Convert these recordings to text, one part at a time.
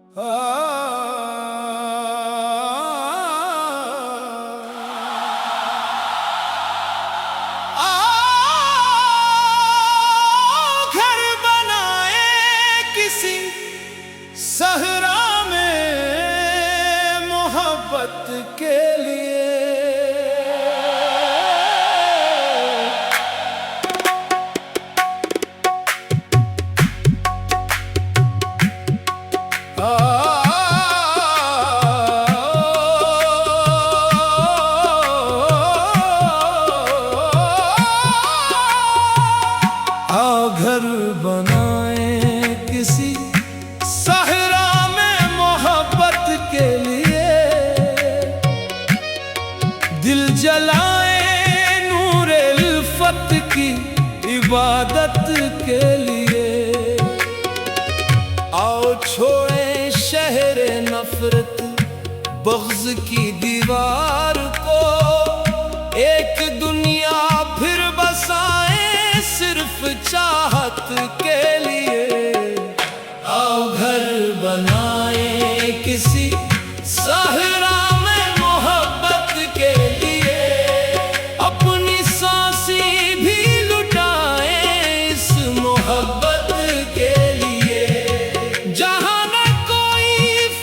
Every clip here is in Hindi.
घर बनाए किसी सहरा में मोहब्बत के लिए। घर बनाए किसी सहरा में मोहब्बत के लिए, दिल जलाए नूर उल्फत की इबादत के लिए। आओ छोड़े शहर नफरत बग़्ज़ की दीवार को, एक दुनिया फिर बसाए सिर्फ चाहत के लिए। आओ घर बनाए किसी सहरा में मोहब्बत के लिए, अपनी सांसें भी लुटाए इस मोहब्बत के लिए। जहाँ न कोई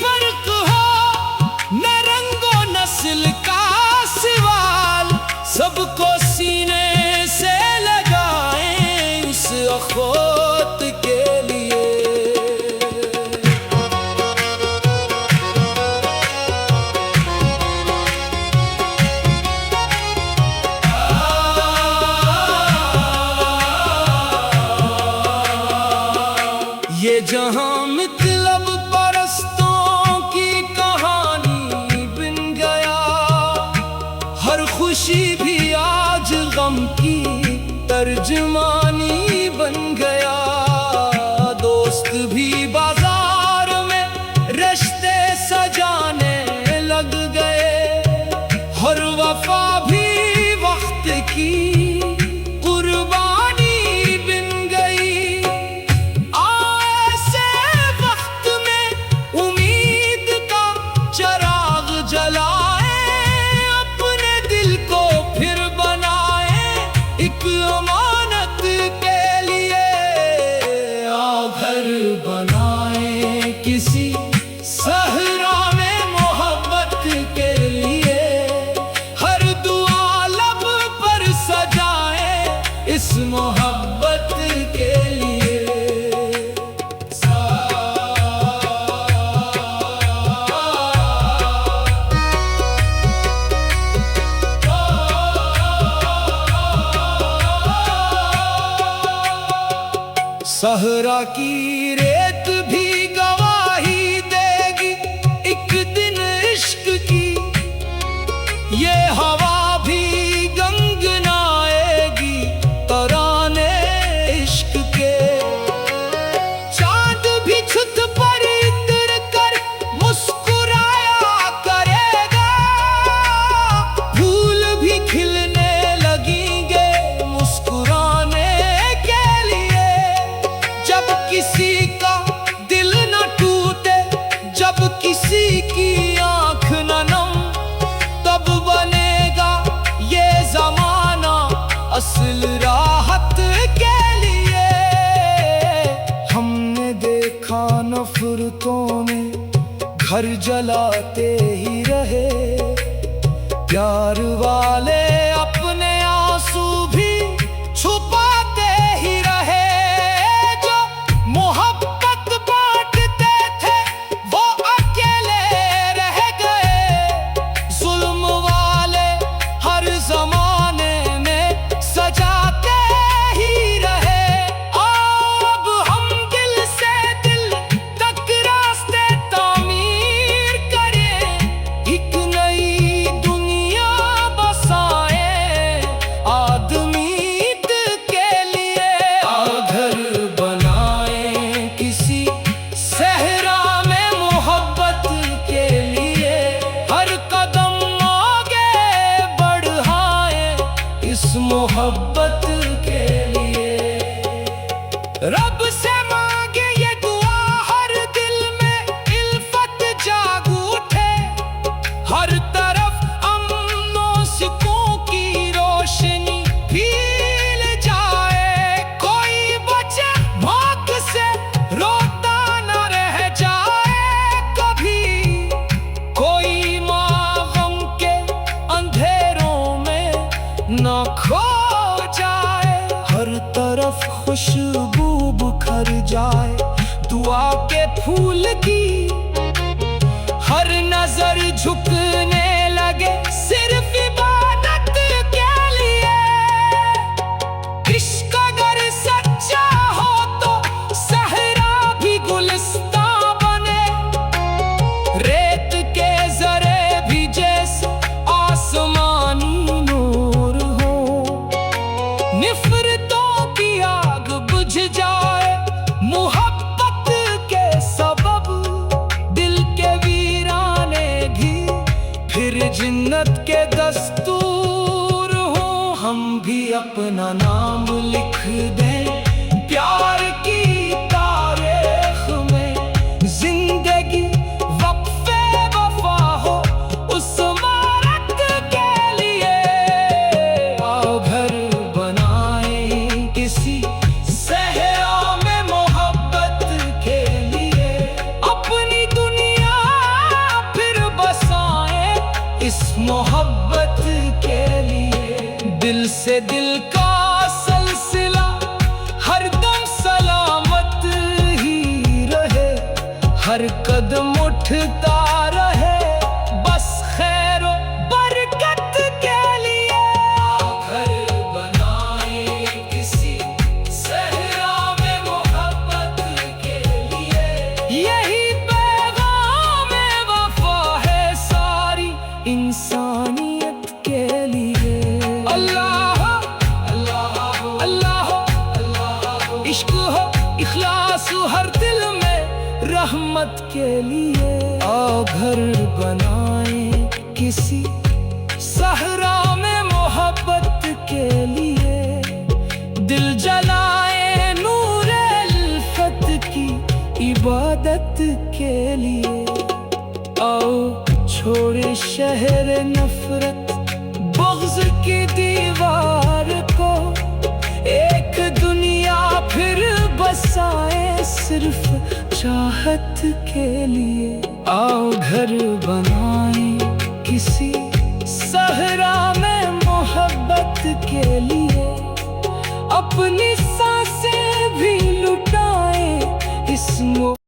फर्क हो न रंगो नस्ल का सवाल, सबको सीने से अख़वत के लिए। ये जहां मतलब परस्तों की कहानी बन गया, हर खुशी भी आज गम की तर्जमानी बन गया। दोस्त भी बाजार में रिश्ते सजाने लग गए, हर वफा भी वक्त की कुर्बानी बन गई। ऐसे वक्त में उम्मीद का चिराग जलाए, अपने दिल को फिर बनाए एक अमानत के लिए। आओ घर बनाए किसी सहरा में मोहब्बत के लिए, हर दुआ लब पर सजाए इस मोहब्बत के लिए। सहरा की रेत भी गवाही देगी एक दिन इश्क की, ये हवा भी गंगनाएगी तराने इश्क के। चांद भी छुत पर उतर कर मुस्कुराया करेगा, फूल भी खिलने लगेंगे मुस्कुराने के लिए। जब किसी का दिल न टूटे, जब किसी की आंख न नम, तब बनेगा ये जमाना असल राहत के लिए। हमने देखा नफरतों ने घर जलाते ही रहे, प्यार वाले अपने आंसू भी छुपाते ही रहे। मोहब्बत बांटते थे वो अकेले रह गए, जुल्म वाले हर जमाने में सजाते ही रहे। अब हम दिल से दिल तक रास्ते तामीर करें, एक नई दुनिया बसाएं खुशबू बिखर जाए दुआ के फूल की। हर नजर झुकने लगे सिर्फ इबादत के लिए। इश्क अगर सच्चा हो तो सहरा भी गुलिस्तां बने। रेत के जरे भी जैसे आसमानी नूर हो। निफरतों की आग बुझ जाए मोहब्बत के सबब। दिल के वीराने भी फिर जिन्नत के दस्तूर हो। हम भी अपना नाम लिख दें प्यार की तारीख में। जिंदगी वक्फे वफा हो उस मारक के लिए। आओ घर बनाए किसी सहरा में मोहब्बत के लिए। अपनी दुनिया फिर बसाए इस मोहब्बत के लिए। दिल से दिल का सिलसिला हरदम सलामत ही रहे। हर कदम उठता रहे बस खैरो बरकत के लिए। घर बनाए किसी सहरा में मोहब्बत के लिए। यही पैगाम वफा है सारी इंसानियत के लिए। अल्लाह अल्लाह अल्लाह अल्लाह। इश्क हो इखलास हो हर दिल में रहमत के लिए। आओ घर बनाए किसी सहरा में मोहब्बत के लिए। दिल जलाए नूर अल्फत की इबादत के लिए। आओ छोड़े शहर नफरत बुग़्ज़ की दीवार को। एक दुनिया फिर बसाए सिर्फ चाहत के लिए। आओ घर बनाए किसी सहरा में मोहब्बत के लिए। अपनी सांसें भी लुटाए इस